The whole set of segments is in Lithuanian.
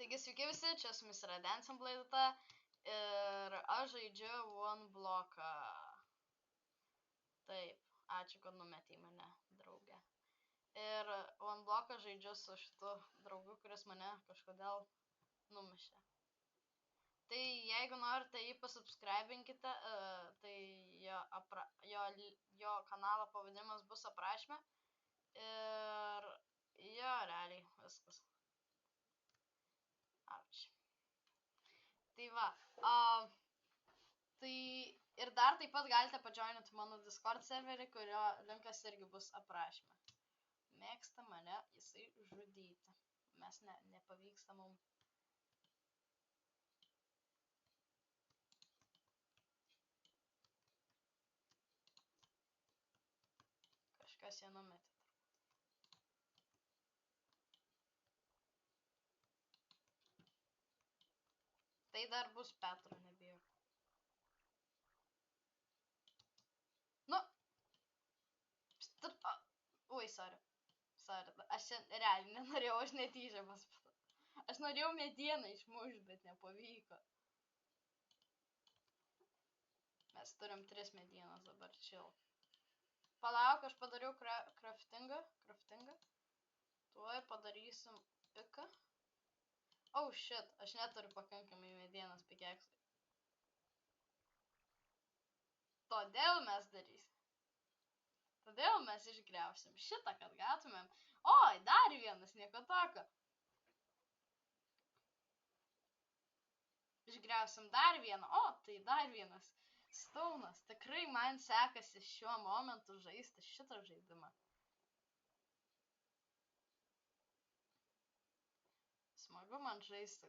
Taigi sveiki visi, čia su jumis yra Dancing Blade ir aš žaidžiu One Blocką. Taip, ačiū, kad numetei mane, draugė. Ir One Blocką žaidžiu su šitu draugu, kuris mane kažkodėl numešė. Tai jeigu norite jį pasubscribinkite, tai jo kanalo pavadinimas bus aprašyme. Ir jo, realiai viskas. Auč. Tai va, tai ir dar taip pat galite pajoininti mano Discord serverį, kurio linkas irgi bus aprašyme. Mėgsta mane jisai žudyti. Mes nepavyksta mums. Kažkas ją numetė. Tai dar bus Petro, nebijau. Nu. Ui, sorry. Aš realiai nenorėjau, aš netyčia paspatau. Aš norėjau medieną išmušti, bet nepavyko. Mes turim 3 medienas dabar, chill. Palauk, aš padariau craftingą. Tuoj padarysim piką. Oh shit, aš neturiu pakankamai medienos pikeksui. Todėl mes darysim. Todėl mes išgriausim šitą, kad gautumėm. Oi, dar vienas, nieko tokio. Išgriausim dar vieną. O, tai dar vienas staunas. Tikrai man sekasi šiuo momentu žaisti šitą žaidimą. Smagu man žaisti.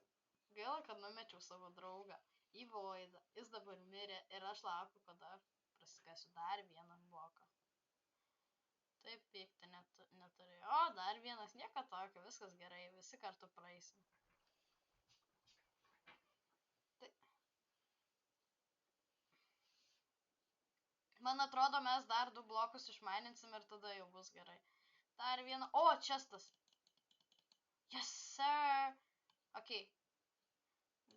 Gaila, kad numečiau savo draugą į voidą. Jis dabar mirė ir aš laukiu, kada prasikasiu dar vieną bloką. Taip pykti neturiu. O, dar vienas, nieko tokio, viskas gerai, visi kartu praeisim. Tai... Man atrodo, mes dar 2 blokus išmaininsim ir tada jau bus gerai. Dar vieną. O, čestas. Yes, sir. Ok.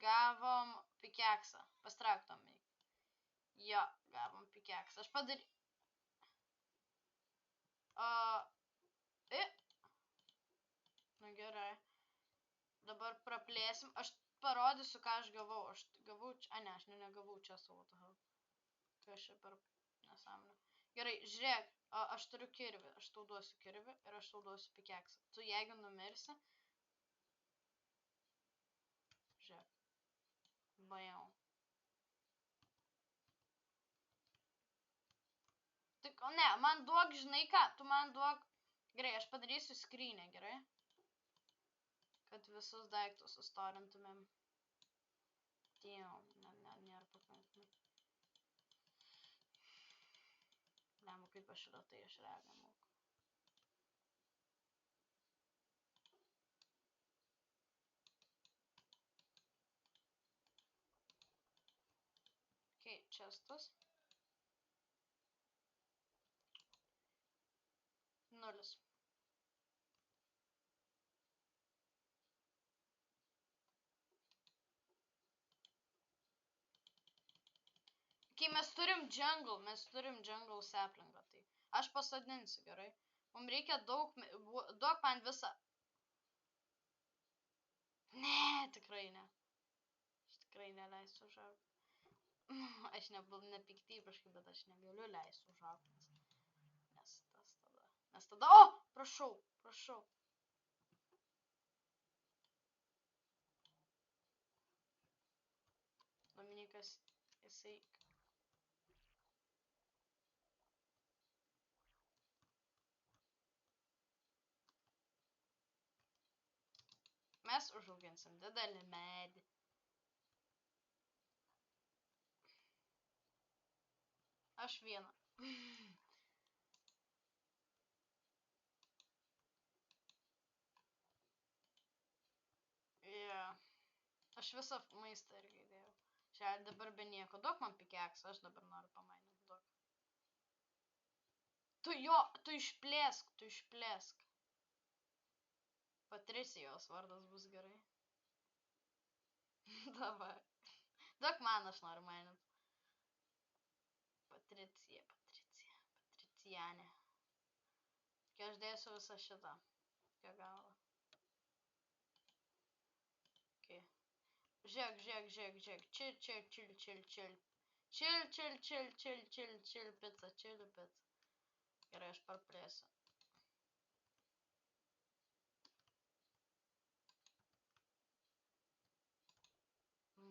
Gavom pikeksą. Pastrauktom jį. Jo, gavom pikeksą. Aš padary... Na gerai. Dabar praplėsim. Aš parodysiu, ką aš gavau. Aš gavau... ne, aš negavau čia savo toho. Kai aš čia per nesąmonę. Gerai, žiūrėk. Aš turiu kirvį. Aš tau duosiu kirvį ir aš tau duosiu pikeksą. Tu jeigu numirsi... Žiūrėk. Bajau. Tik, ne, man duok, žinai ką, tu man duok... Gerai, aš padarysiu skrynę, gerai? Kad visus daiktus sustorintumėm. Diev, nėra pakankamai. Lemu, kaip aš yra, tai aš realiai moku. Ok, čestas. 0. Kai mes turim jungle saplingą, tai aš pasodinsiu, gerai? Mums reikia daug, duok man visą. Ne, tikrai ne. Aš tikrai neleisiu užaugti. Aš nepiktybiškai, bet aš negaliu leisti užaugti. Nes tada, o, prašau. Dominikas, jisai... Mes užauginsim didelį medį. Aš vieną. Yeah. Aš visą maistą irgi įdėjau. Čia dabar be nieko. Duok man pikeksą, aš dabar noriu pamaininti. Duok. Tu išplėsk. Patricijos vardas bus gerai. Dabar. Duok man, aš noriu mainyti. Patricijane. Kai aš dėsiu visą šitą. Kiek gavo. Okay. Žiūrėk. Chill, pizza. Gerai, aš parplėsiu.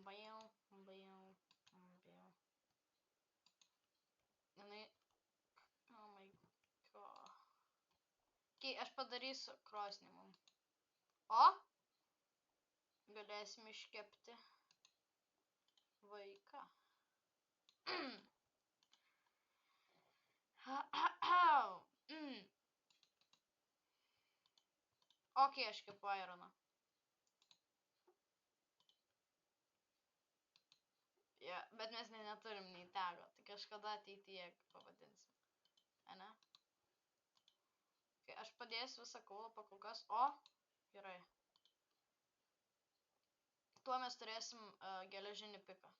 Bajau. Jinai... Oh my god. Okay, aš padarysiu krosnį mum. O? Galėsim iškepti vaiką. Ok, aš kepu ironą. Ja, bet mes neturim nei tego, tai kažkada ateityje pavadinsim. Ane? Okay, aš padėsiu visą kaulą pakolkas. O, gerai. Tuo mes turėsim geležinį piką.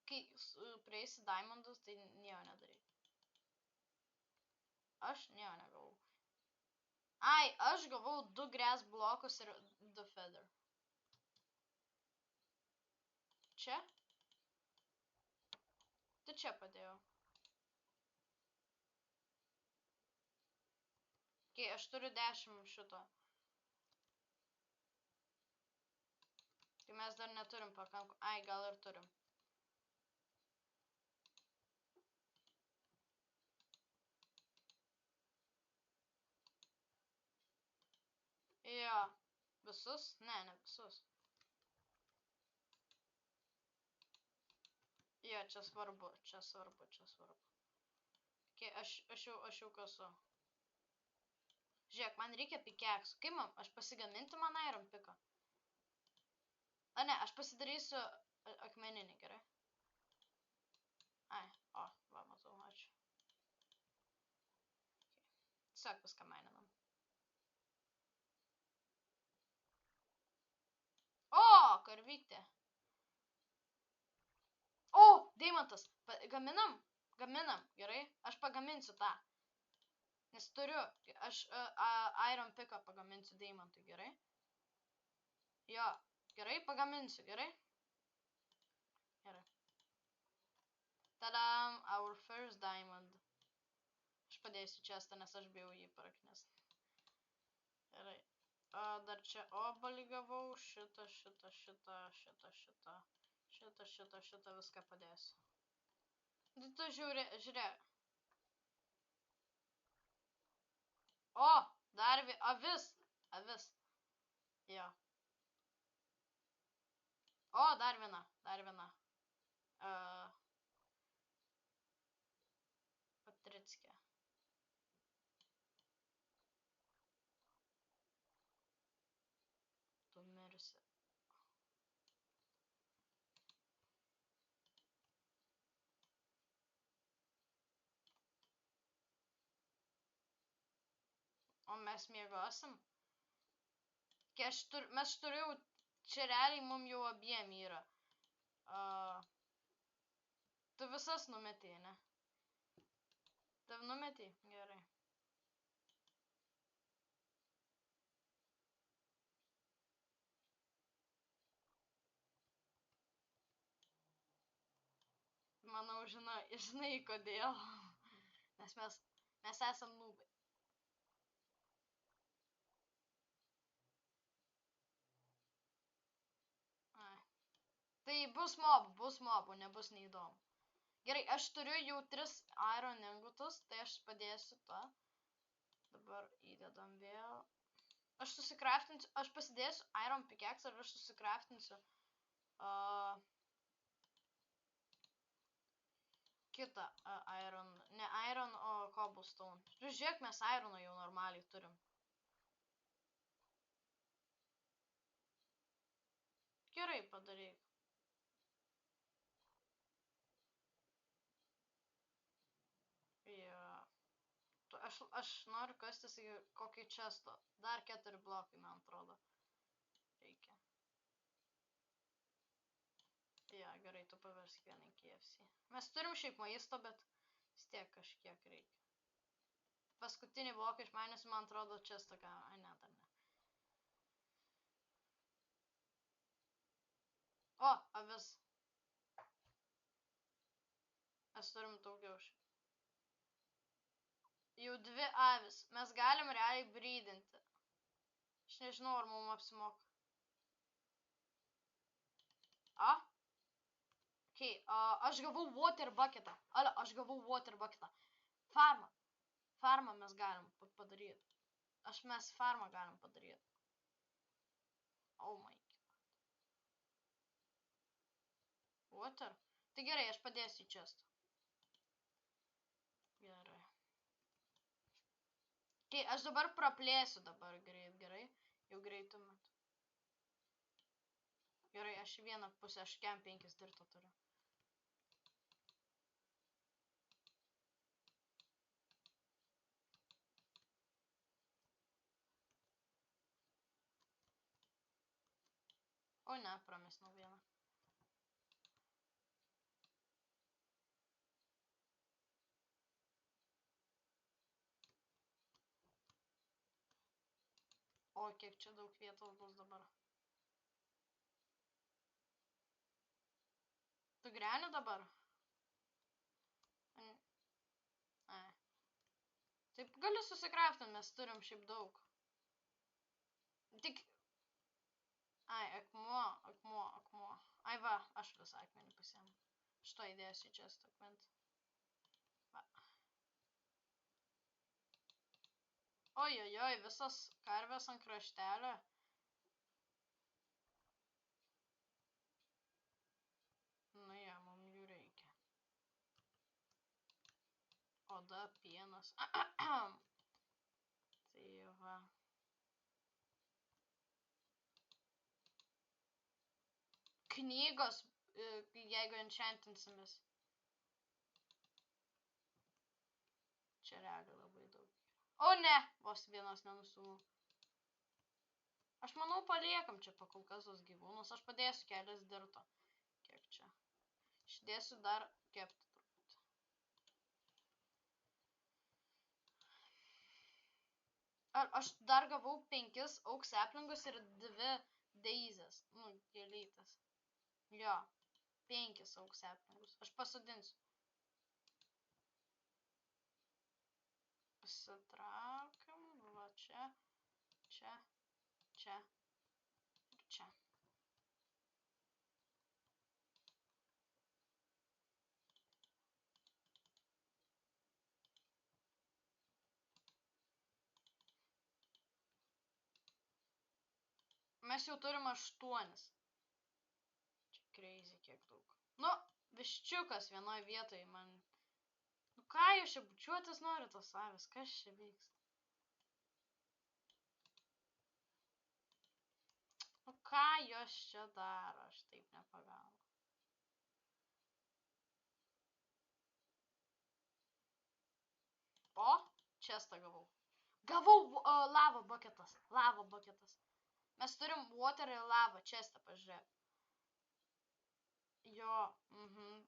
Kai prieisi diamondus, tai nieko nedaryk. Aš nieko negavau. Ai, aš gavau 2 grass blokus ir 2 feather. Čia? Tai čia padėjau. Okay, aš turiu 10 šito. Tai mes dar neturim pakankamai. Ai, gal ir turim. Jo. Visus? Ne visus. Jo, čia svarbu. Okay, aš jau kasu. Žiūrėk, man reikia pikeksų. Kaip man? Aš pasigaminti man iron piką. A ne, aš pasidarysiu akmeninį, gerai? Ai, o, va, matau, ačiū. Tiesiog viską maininam. O, karvytė. O, deimantas. Gaminam, gerai? Aš pagaminsiu tą. Nes turiu, aš iron piką pagaminsiu deimantui, gerai? Jo, gerai, pagaminsiu, gerai? Gerai. Tadam, our first diamond. Aš padėsiu čestą, nes aš bijau jį praknest. Gerai. Dar čia obalį gavau, šitą viską padėsiu. Tu žiūrėk. O, dar avis. Jo. O, dar viena. Patrickė. Tu mirsi. O mes miegosim? Mes turėjau, čia realiai mum jau abiem yra. Tu visas numetė, ne? Tav numetė? Gerai. Manau, žinai kodėl. Nes mes esam nubai. Tai bus mobų, nebus neįdomu. Gerai, aš turiu jau 3 iron ingotus, tai aš padėsiu tą. Dabar įdedam vėl. Aš susikraftinsiu, aš pasidėsiu iron pickaxe ir aš susikraftinsiu kitą iron, ne iron, o cobblestone. Žiūrėk, mes irono jau normaliai turim. Gerai padaryk. Jo. Aš noriu kastis į kokį chesto. Dar 4 blokai, man atrodo. Reikia. gerai, tu paversk vieną į KFC. Mes turim šiaip maisto, bet vis tiek kažkiek reikia. Paskutinį bloką iš manęs, man atrodo, čia tokia, ne, dar ne. O, avis. Mes turim daugiau šiaip. Jau 2 avis. Mes galim realiai brydinti. Aš nežinau, ar mums apsimoka. Okay, aš gavau water bucketą. Aš gavau water bucketą. Farmą mes galim padaryti. Mes farmą galim padaryti. Oh my god. Water? Tai gerai, aš padėsiu į chestą. Gerai. Okay, aš dabar praplėsiu dabar gerai. Jau greitų metu. Gerai, aš į vieną pusę, aš kem 5 dirto turiu. O ne, pramesnau vieną. O, kiek čia daug vietos bus dabar. Tu greni dabar? Ai. Taip gali susikraftinti, mes turim šiaip daug. Tik... Ai, akmuo. Ai va, aš visą akmenį pasiemu. Šito įdėsiu čia akmentį. Va. Ojojoj, visas karvės ant kraštelio. Nu ja, mums jų reikia. Oda, pienas. Tai va. Knygos, jeigu enchantinsimės. Čia realiai labai daug. O ne, vos vienos nenusuvau. Aš manau paliekam čia pakol kas tos gyvūnus. Aš padėsiu kelias dirto. Kiek čia? Išdėsiu dar kepti truputį. Aš dar gavau 5 aukseplingus ir 2 deizės. Nu, gėlytas. Jo, 5 aukseplingus. Aš pasodinsiu. Pasitraukiam, va čia, čia, čia ir čia. Mes jau turim 8. Čia crazy kiek daug. Nu, viščiukas vienoj vietoj man... Nu ką jūs čia bučiuotis nori tos avės? Kas čia vyksta? Nu ką jos čia daro? Aš taip nepagaunu. O, čestą gavau. Gavau lava buketas. Lava buketas. Mes turim water ir lava. Čestą pažiūrėk. Jo,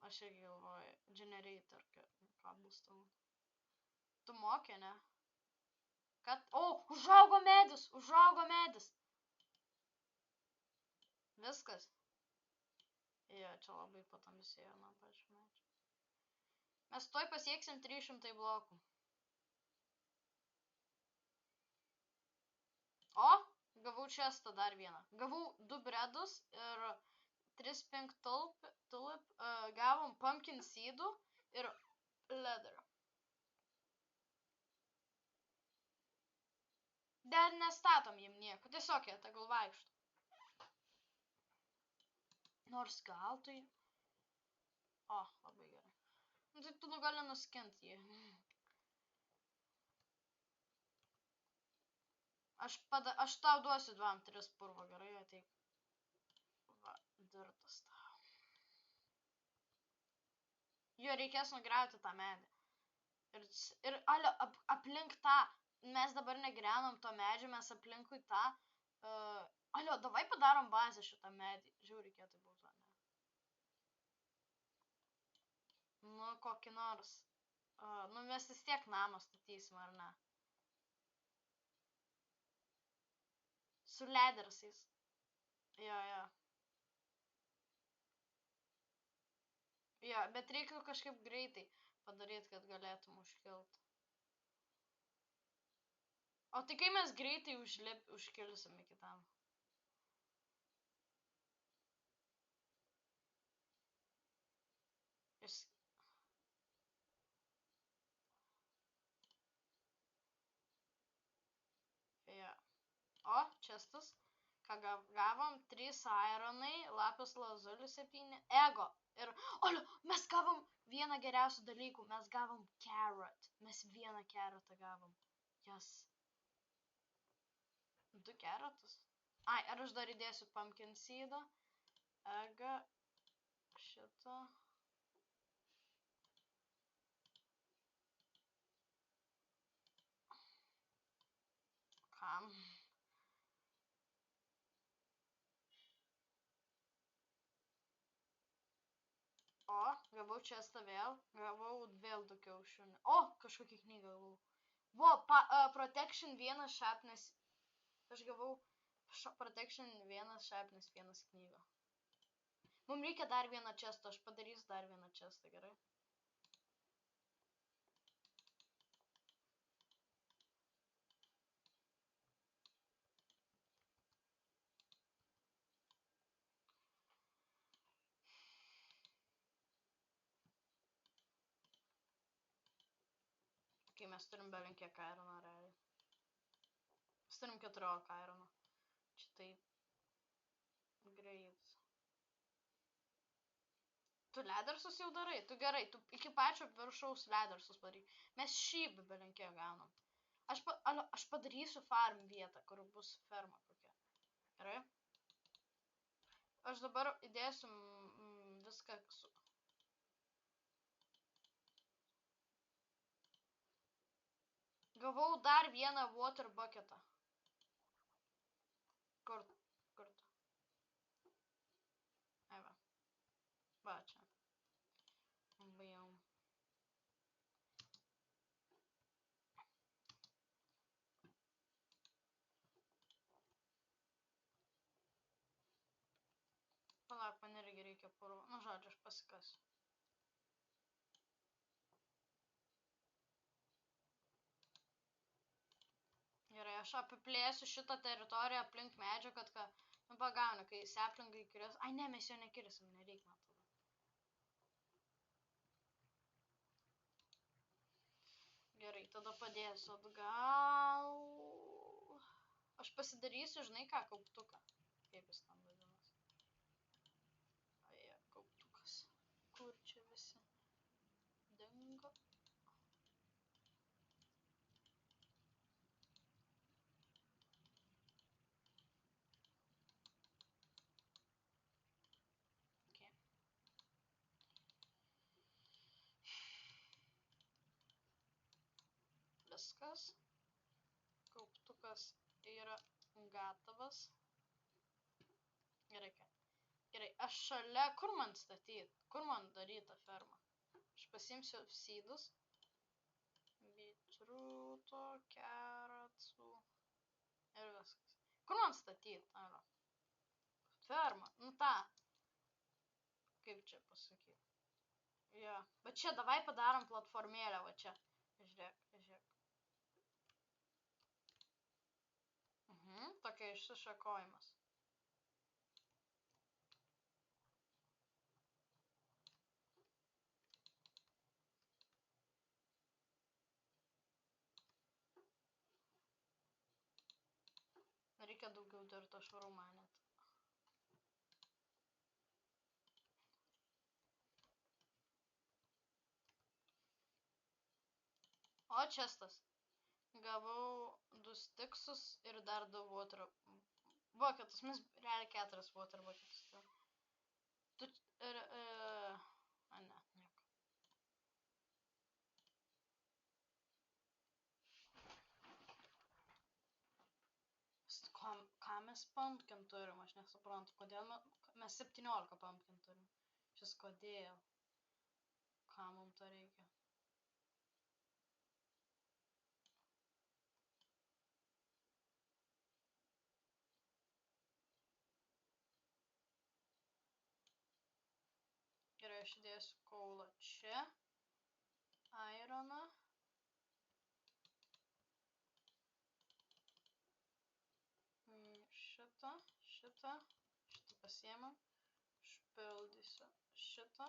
aš irgi galvoju. Generator, ką bus tau. Tu mokė, ne? Kad, užaugo medis, Viskas. Jo, čia labai patamsėjo, man pačiu medžiu. Mes toj pasieksim 300 blokų. O, gavau čestą dar vieną. Gavau 2 bredus ir 3 pink tulip. Gavom pumpkin seedų ir leather. Dar nestatom jiem nieko, tiesiog jie tegul vaikšto. Nors gal tai... O, labai gerai. Nu tai tu gali nuskint jį. Aš tau duosiu 2-3 purvo, gerai, ateik. Va, dirtas tau. Jo, reikės nugriauti tą medį. Ir aplink tą, mes dabar negrenom to medžio, mes aplinkui tą. Davai padarom bazę šitą medį. Žiūrėk, tai būtų, ne? Nu, kokį nors. Nu, mes vis tiek namą statysim, ar ne? Su ledersais. Jo. Jo, bet reikia kažkaip greitai padaryti, kad galėtum užkilt. O tai kai mes greitai užkilsim iki tam? Jo. O, čestas. Ką gavom? 3 ironai, lapis lazulis 7, ego. Ir, olio, mes gavom vieną geriausių dalykų. Mes gavom carrot. Mes vieną carrotą gavom. Yes. 2 carrotus. Ai, ar aš dar įdėsiu pumpkin seedą? Ego. Šitą. Kam? O, gavau čestą vėl. Gavau vėl 2 kiaušinių. O, kažkokią knygą gavau. Vo, Protection 1 Sharpness. Aš gavau Protection 1 Sharpness 1 knygą. Mums reikia dar vieną čestą. Aš padarysiu dar vieną čestą, gerai? Kai mes turim belinkiek irono realiai. Mes turim 14 irono. Čia taip greit. Tu ledersus jau darai, tu gerai, tu iki pačio viršaus ledersus padarai. Mes šį belinkiek gaunam. Aš padarysiu farm vietą, kur bus ferma kokia. Gerai? Aš dabar įdėsiu viską su... Gavau dar vieną water bucketą. Kur tu? Ai va. Va čia. Bajau. Palauk, man irgi reikia purvo. Nu, žodžiu, aš pasikasiu. Gerai, aš apiplėsiu šitą teritoriją aplink medžio, kad ką... Nu, pagauni, kai seplingai kiris... Ai, ne, mes jo nekirisim, nereik man tada. Gerai, tada padėsiu atgal. Aš pasidarysiu, žinai ką, kauptuką. Kaip jis tam vadinasi. Ai, kauptukas. Kur čia visi dingo? Viskas. Kauptukas yra gatavas. Gerai, aš šalia, kur man statyti? Kur man daryti tą fermą? Aš pasimsiu seedus. Bitrūto, keratsų. Ir viskas. Kur man statyti? Aro. Fermą. Nu tą. Kaip čia pasakyti? Jo. Bet čia davai padarom platformėlę, va čia. Žiūrėk. Tokia išsišakojimas. Reikia daugiau dirto švarumą net. O, čestas. Gavau 2 stiksus ir dar 2 water bucketus. Mes realiai 4 water bucketus. Tu ir... A, ne, nieko. Ką mes pumpkin turim, aš nesuprantu. Kodėl mes 17 pumpkin turim. Šis kodėl. Ką mums to reikia? Gerai, aš įdėsiu kaulą čia. Ironą. Šitą pasiemam. Užpildysiu šitą.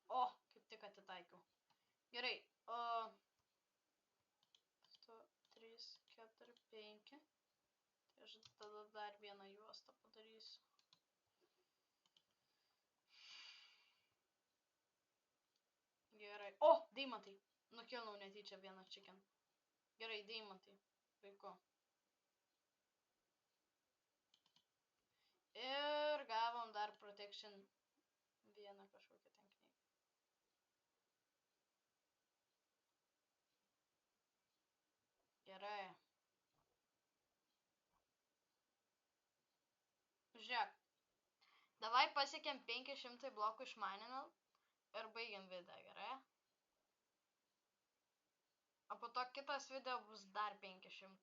O, kaip tik atitaikiau. Gerai, 2, 3, 4, 5. Tai aš tada dar vieną juostą padarysiu. Gerai. O, deimantai. Nukilnau netyčia vieną chicken. Gerai, deimantai. Puiku. Ir gavom dar protection vieną kažkokią ten knygą. Gerai. Žiūrėk. Davai pasiekėm 500 blokų išmaninau ir baigiam video, gerai? O po to kitas video bus dar 500.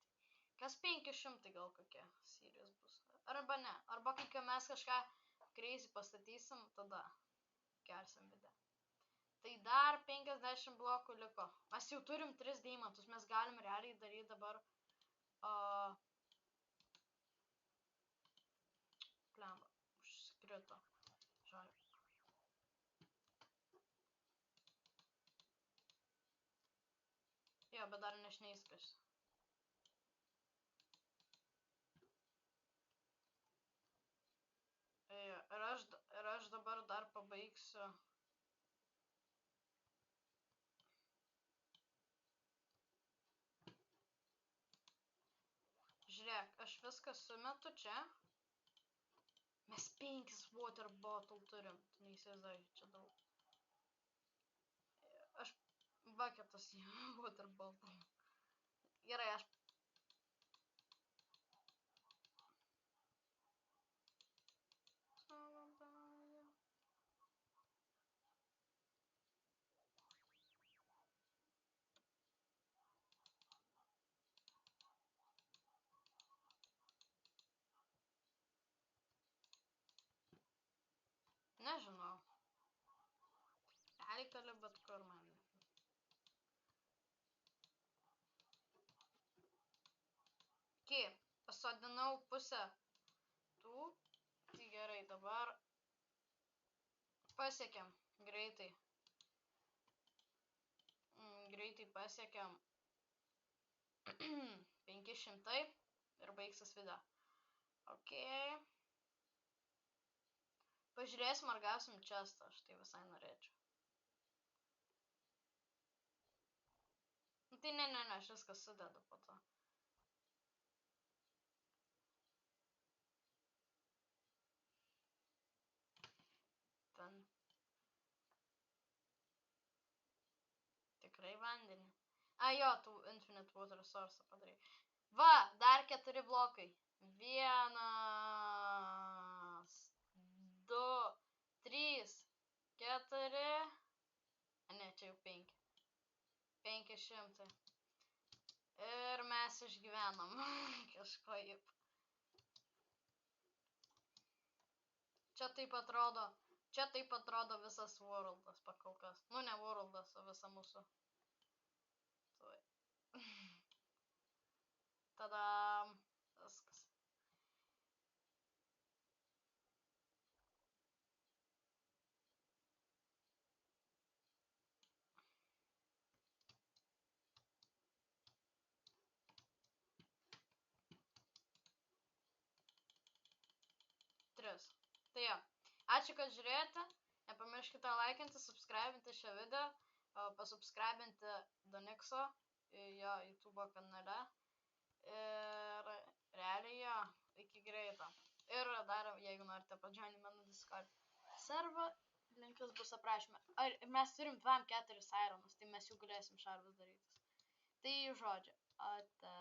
Kas 500 gal kokie serijos bus. Arba ne. Arba kai mes kažką crazy pastatysim, tada kelsim video. Tai dar 50 blokų liko. Mes jau turim 3 deimantus. Mes galim realiai daryti dabar... Plemba. Užsikrito. Žodžiu. Jo, bet dar neišneiskas. Ir aš dabar dar pabaigsiu. Žiūrėk, aš viską sumetu čia. Mes 5 water bottle turim. Tu neįsivaizduoji, čia daug. Aš bucketas į water bottle. Gerai, aš... Nežinau. Realiai gali bet kur man. Kai pasodinau pusę tų, tai gerai, dabar pasiekėm greitai. Greitai pasiekėm 500 ir baigsis video. Ok. Pažiūrėsim, ar gausim chestą, aš tai visai norėčiau. Tai ne, aš viską sudedu po to. Ten. Tikrai vandenį. A, jo, tu infinite water source padarai. Va, dar 4 blokai. 1, 2, 3, 4. Ne, čia jau 5. 500. Ir mes išgyvenom kažko jip. Čia taip atrodo visas worldas pakolkas. Nu, ne worldas, o visa mūsų. Tuoj. Tada viskas. Tai jo, ačiū, kad žiūrėjote, nepamirškite laikinti, subscribinti šią video, pasubscribinti Donixo, jo YouTube kanale ir realiai jo, iki greito. Ir dar, jeigu norite pajointi mano Discord servą, linkas bus aprašyme. Mes turim 2-4 ironus, tai mes jau galėsim šarvus darytis. Tai žodžiu, ate.